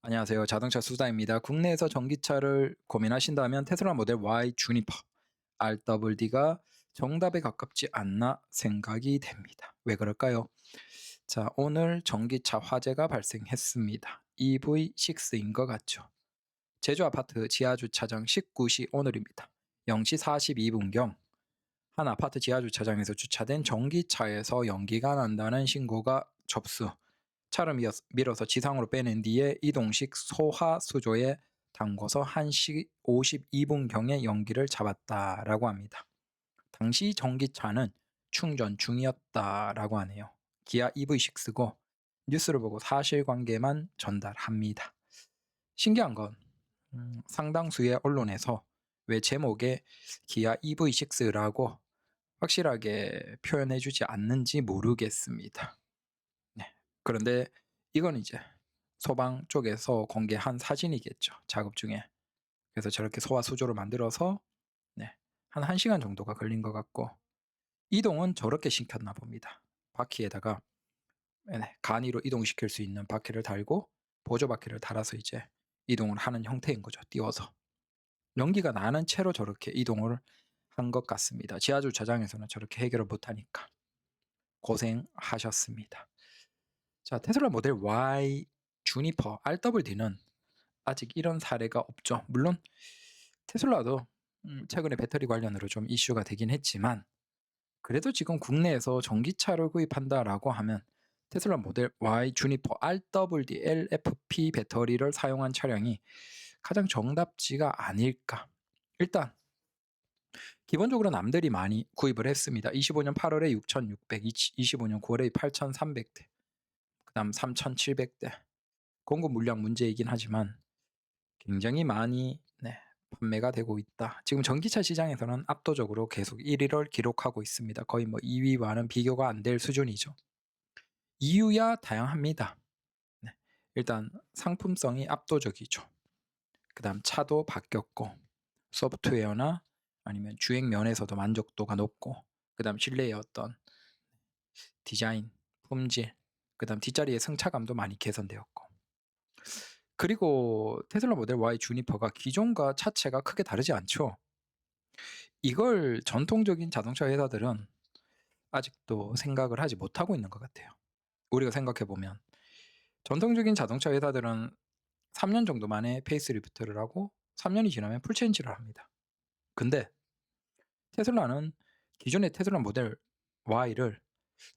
안녕하세요. 자동차 수다입니다. 국내에서 전기차를 고민하신다면 테슬라 모델 Y 주니퍼 RWD가 정답에 가깝지 않나 생각이 됩니다. 왜 그럴까요? 자, 오늘 전기차 화재가 발생했습니다. EV6인 것 같죠. 제주 아파트 지하주차장 19시 오늘입니다. 0시 42분경 한 아파트 지하주차장에서 주차된 전기차에서 연기가 난다는 신고가 접수. 차를 밀어서 지상으로 빼낸 뒤에 이동식 소화 수조에 담궈서 1시 52분경에 연기를 잡았다라고 합니다. 당시 전기차는 충전 중이었다라고 하네요. 기아 EV6고 뉴스를 보고 사실관계만 전달합니다. 신기한 건 상당수의 언론에서 왜 제목에 기아 EV6라고 확실하게 표현해주지 않는지 모르겠습니다. 네. 그런데 이건 이제 소방 쪽에서 공개한 사진이겠죠. 작업 중에. 그래서 저렇게 소화 수조를 만들어서 네, 한 1시간 정도가 걸린 것 같고 이동은 저렇게 시켰나 봅니다. 바퀴에다가 간이로 이동시킬 수 있는 바퀴를 달고 보조 바퀴를 달아서 이제 이동을 하는 형태인 거죠. 띄워서. 연기가 나는 채로 저렇게 이동을 한 것 같습니다. 지하주차장에서는 저렇게 해결을 못하니까 고생하셨습니다. 자, 테슬라 모델 Y 주니퍼 RWD는 아직 이런 사례가 없죠. 물론 테슬라도 최근에 배터리 관련으로 좀 이슈가 되긴 했지만 그래도 지금 국내에서 전기차를 구입한다라고 하면 테슬라 모델 Y 주니퍼 RWD LFP 배터리를 사용한 차량이 가장 정답지가 아닐까. 일단 기본적으로 남들이 많이 구입을 했습니다. 25년 8월에 6,600, 25년 9월에 8,300대, 그다음 3,700대. 공급 물량 문제이긴 하지만 굉장히 많이 판매가 되고 있다. 지금 전기차 시장에서는 압도적으로 계속 1위를 기록하고 있습니다. 거의 뭐 2위와는 비교가 안 될 수준이죠. 이유야 다양합니다. 네. 일단 상품성이 압도적이죠. 그 다음 차도 바뀌었고 소프트웨어나 아니면 주행 면에서도 만족도가 높고 그 다음 실내의 어떤 디자인, 품질, 그 다음 뒷자리의 승차감도 많이 개선되었고 그리고 테슬라 모델 Y 주니퍼가 기존과 차체가 크게 다르지 않죠. 이걸 전통적인 자동차 회사들은 아직도 생각을 하지 못하고 있는 것 같아요. 우리가 생각해 보면 전통적인 자동차 회사들은 3년 정도 만에 페이스리프트를 하고 3년이 지나면 풀체인지를 합니다. 근데 테슬라는 기존의 테슬라 모델 Y를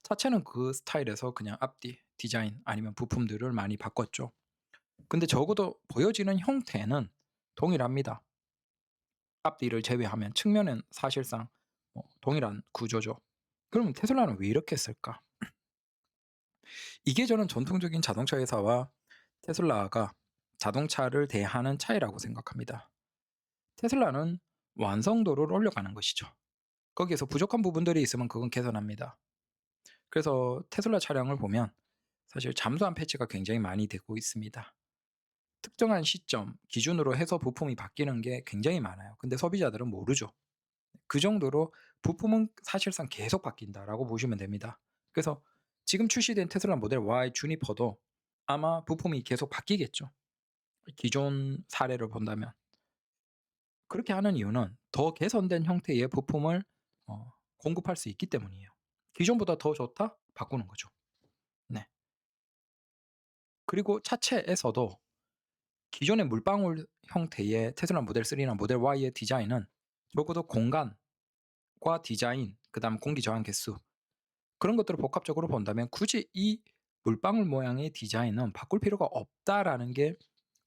차체는 그 스타일에서 그냥 앞뒤, 디자인 아니면 부품들을 많이 바꿨죠. 근데 적어도 보여지는 형태는 동일합니다. 앞뒤를 제외하면 측면은 사실상 동일한 구조죠. 그러면 테슬라는 왜 이렇게 했을까? 이게 저는 전통적인 자동차 회사와 테슬라가 자동차를 대하는 차이라고 생각합니다. 테슬라는 완성도를 올려가는 것이죠. 거기에서 부족한 부분들이 있으면 그건 개선합니다. 그래서 테슬라 차량을 보면 사실 잠수함 패치가 굉장히 많이 되고 있습니다. 특정한 시점 기준으로 해서 부품이 바뀌는 게 굉장히 많아요. 근데 소비자들은 모르죠. 그 정도로 부품은 사실상 계속 바뀐다라고 보시면 됩니다. 그래서 지금 출시된 테슬라 모델 Y 주니퍼도 아마 부품이 계속 바뀌겠죠. 기존 사례를 본다면. 그렇게 하는 이유는 더 개선된 형태의 부품을 공급할 수 있기 때문이에요. 기존보다 더 좋다? 바꾸는 거죠. 네. 그리고 차체에서도 기존의 물방울 형태의 테슬라 모델 3나 모델 Y의 디자인은 적어도 공간과 디자인, 그다음 공기 저항 개수 그런 것들을 복합적으로 본다면 굳이 이 물방울 모양의 디자인은 바꿀 필요가 없다라는 게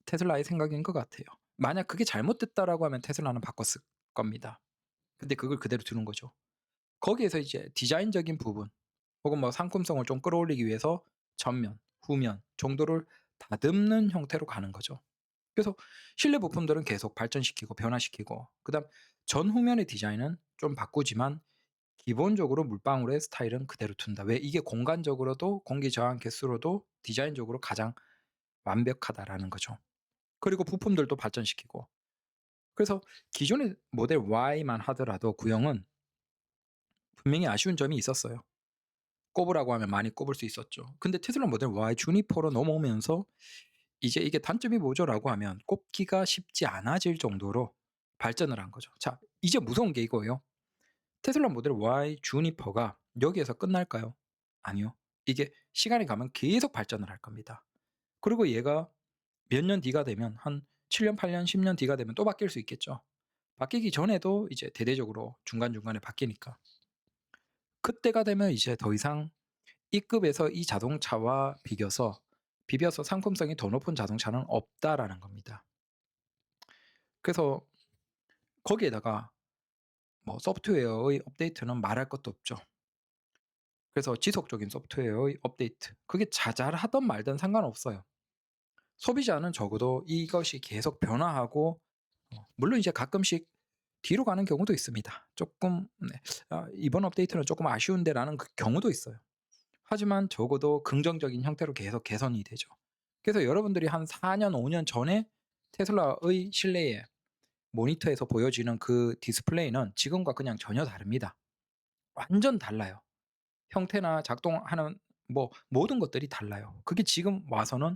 테슬라의 생각인 것 같아요. 만약 그게 잘못됐다라고 하면 테슬라는 바꿨을 겁니다. 근데 그걸 그대로 두는 거죠. 거기에서 이제 디자인적인 부분 혹은 뭐 상품성을 좀 끌어올리기 위해서 전면, 후면 정도를 다듬는 형태로 가는 거죠. 그래서 실내 부품들은 계속 발전시키고 변화시키고 그다음 전후면의 디자인은 좀 바꾸지만 기본적으로 물방울의 스타일은 그대로 둔다. 왜? 이게 공간적으로도 공기 저항 개수로도 디자인적으로 가장 완벽하다라는 거죠. 그리고 부품들도 발전시키고. 그래서 기존의 모델 Y만 하더라도 구형은 분명히 아쉬운 점이 있었어요. 꼽으라고 하면 많이 꼽을 수 있었죠. 근데 테슬라 모델 Y 주니퍼로 넘어오면서 이제 이게 단점이 뭐죠?라고 하면 꼽기가 쉽지 않아질 정도로 발전을 한 거죠. 자, 이제 무서운 게 이거예요. 테슬라 모델 Y 주니퍼가 여기에서 끝날까요? 아니요. 이게 시간이 가면 계속 발전을 할 겁니다. 그리고 얘가 몇 년 뒤가 되면 한 7 년, 8 년, 10년 뒤가 되면 또 바뀔 수 있겠죠. 바뀌기 전에도 이제 대대적으로 중간중간에 바뀌니까. 그때가 되면 이제 더 이상 이 급에서 이 자동차와 비벼서 상품성이 더 높은 자동차는 없다라는 겁니다. 그래서 거기에다가 뭐 소프트웨어의 업데이트는 말할 것도 없죠. 그래서 지속적인 소프트웨어의 업데이트, 그게 자잘하든 말든 상관없어요. 소비자는 적어도 이것이 계속 변화하고 물론 이제 가끔씩 뒤로 가는 경우도 있습니다. 조금 네. '이번 업데이트는 조금 아쉬운데.'라는 그 경우도 있어요. 하지만 적어도 긍정적인 형태로 계속 개선이 되죠. 그래서 여러분들이 한 4 년, 5년 전에 테슬라의 실내에 모니터에서 보여지는 그 디스플레이는 지금과 그냥 전혀 다릅니다. 완전 달라요. 형태나 작동하는 뭐 모든 것들이 달라요. 그게 지금 와서는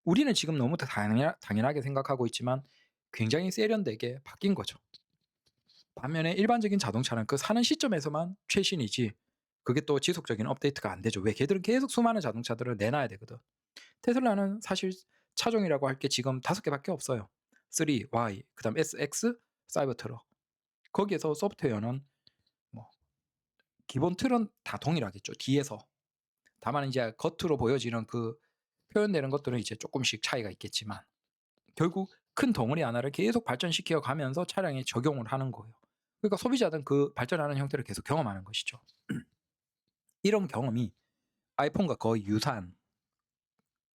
우리는 지금 너무 당연하게 생각하고 있지만 굉장히 세련되게 바뀐 거죠. 반면에 일반적인 자동차는 그 사는 시점에서만 최신이지 그게 또 지속적인 업데이트가 안 되죠. 왜? 걔들은 계속 수많은 자동차들을 내놔야 되거든. 테슬라는 사실 차종이라고 할 게 지금 5 개밖에 없어요. 3, Y, 그다음 SX, 사이버트럭. 거기에서 소프트웨어는 뭐 기본 틀은 다 동일하겠죠, 뒤에서. 다만 이제 겉으로 보여지는 그 표현되는 것들은 이제 쪼끔씩 차이가 있겠지만 결국 큰 덩어리 하나를 계속 발전시켜 가면서 차량에 적용을 하는 거예요. 그러니까 소비자는 그 발전하는 형태를 계속 경험하는 것이죠. 이런 경험이 아이폰과 거의 유사한,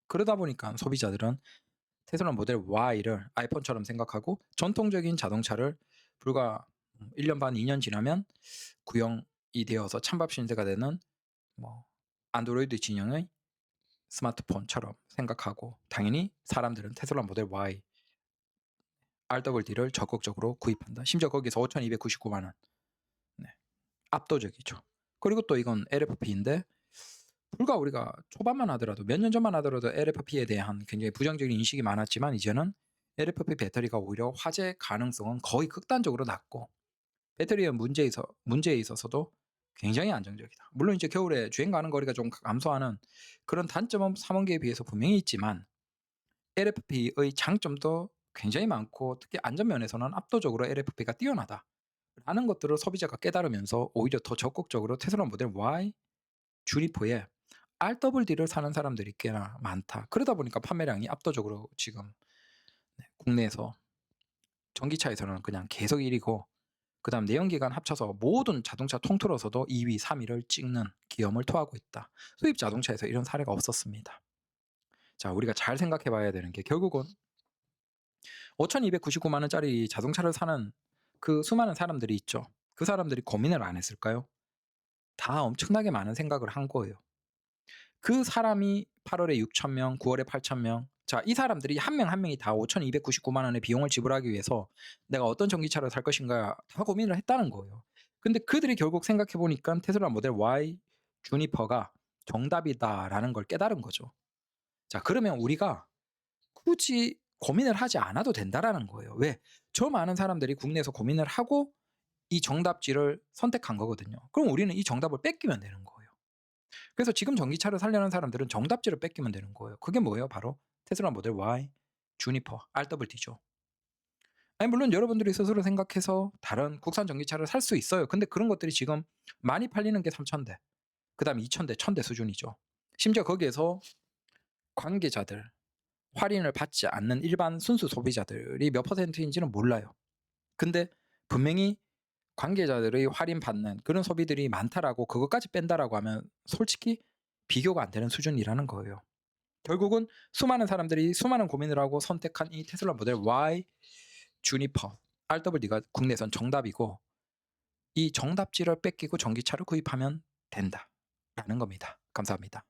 그러다 보니까 소비자들은 테슬라 모델 Y를 아이폰처럼 생각하고 전통적인 자동차를 불과 1년 반, 2년 지나면 구형이 되어서 찬밥 신세가 되는 뭐 안드로이드 진영의 스마트폰처럼 생각하고 당연히 사람들은 테슬라 모델 Y RWD를 적극적으로 구입한다. 심지어 거기서 5,299만 원. 네. 압도적이죠. 그리고 또 이건 LFP인데 불과 우리가 초반만 하더라도 몇 년 전만 하더라도 LFP에 대한 굉장히 부정적인 인식이 많았지만 이제는 LFP 배터리가 오히려 화재 가능성은 거의 극단적으로 낮고 배터리의 문제에 있어서도 굉장히 안정적이다. 물론 이제 겨울에 주행 가는 거리가 좀 감소하는 그런 단점은 3원기에 비해서 분명히 있지만 LFP의 장점도 굉장히 많고 특히 안전 면에서는 압도적으로 LFP가 뛰어나다라는 것들을 소비자가 깨달으면서 오히려 더 적극적으로 테슬라 모델 Y 주니퍼에 RWD를 사는 사람들이 꽤나 많다. 그러다 보니까 판매량이 압도적으로 지금 국내에서 전기차에서는 그냥 계속 1 위고 그다음 내연기관 합쳐서 모든 자동차 통틀어서도 2 위, 3 위를 찍는 기염을 토하고 있다. 수입 자동차에서 이런 사례가 없었습니다. 자, 우리가 잘 생각해 봐야 되는 게 결국은 5,299만 원짜리 자동차를 사는 그 수많은 사람들이 있죠. 그 사람들이 고민을 안 했을까요? 다 엄청나게 많은 생각을 한 거예요. 그 사람이 8 월에 6천 명, 9 월에 8천 명. 자, 이 사람들이 한 명 한 명이 다 5,299만 원의 비용을 지불하기 위해서 '내가 어떤 전기차를 살 것인가.' 다 고민을 했다는 거예요. 근데 그들이 결국 생각해 보니깐 '테슬라 모델 Y 주니퍼가 정답이다.'라는 걸 깨달은 거죠. 자, 그러면 우리가 굳이 고민을 하지 않아도 된다라는 거예요. 왜? 저 많은 사람들이 국내에서 고민을 하고 이 정답지를 선택한 거거든요. 그럼 우리는 이 정답을 뺏기면 되는 거예요. 그래서 지금 전기차를 사려는 사람들은 정답지를 뺏기면 되는 거예요. 그게 뭐예요? 바로 테슬라 모델 Y, 주니퍼, RWD죠. 아니 물론 여러분들이 스스로 생각해서 다른 국산 전기차를 살 수 있어요. 근데 그런 것들이 지금 많이 팔리는 게 3,000 대, 그다음 2,000 대, 1,000대 수준이죠. 심지어 거기에서 관계자들, 할인을 받지 않는 일반 순수 소비자들이 몇 퍼센트인지는 몰라요. 근데 분명히 관계자들의 할인받는 그런 소비들이 많다라고 그것까지 뺀다라고 하면 솔직히 비교가 안 되는 수준이라는 거예요. 결국은 수많은 사람들이 수많은 고민을 하고 선택한 이 테슬라 모델 Y 주니퍼 RWD가 국내선 정답이고 이 정답지를 뺏기고 전기차를 구입하면 된다라는 겁니다. 감사합니다.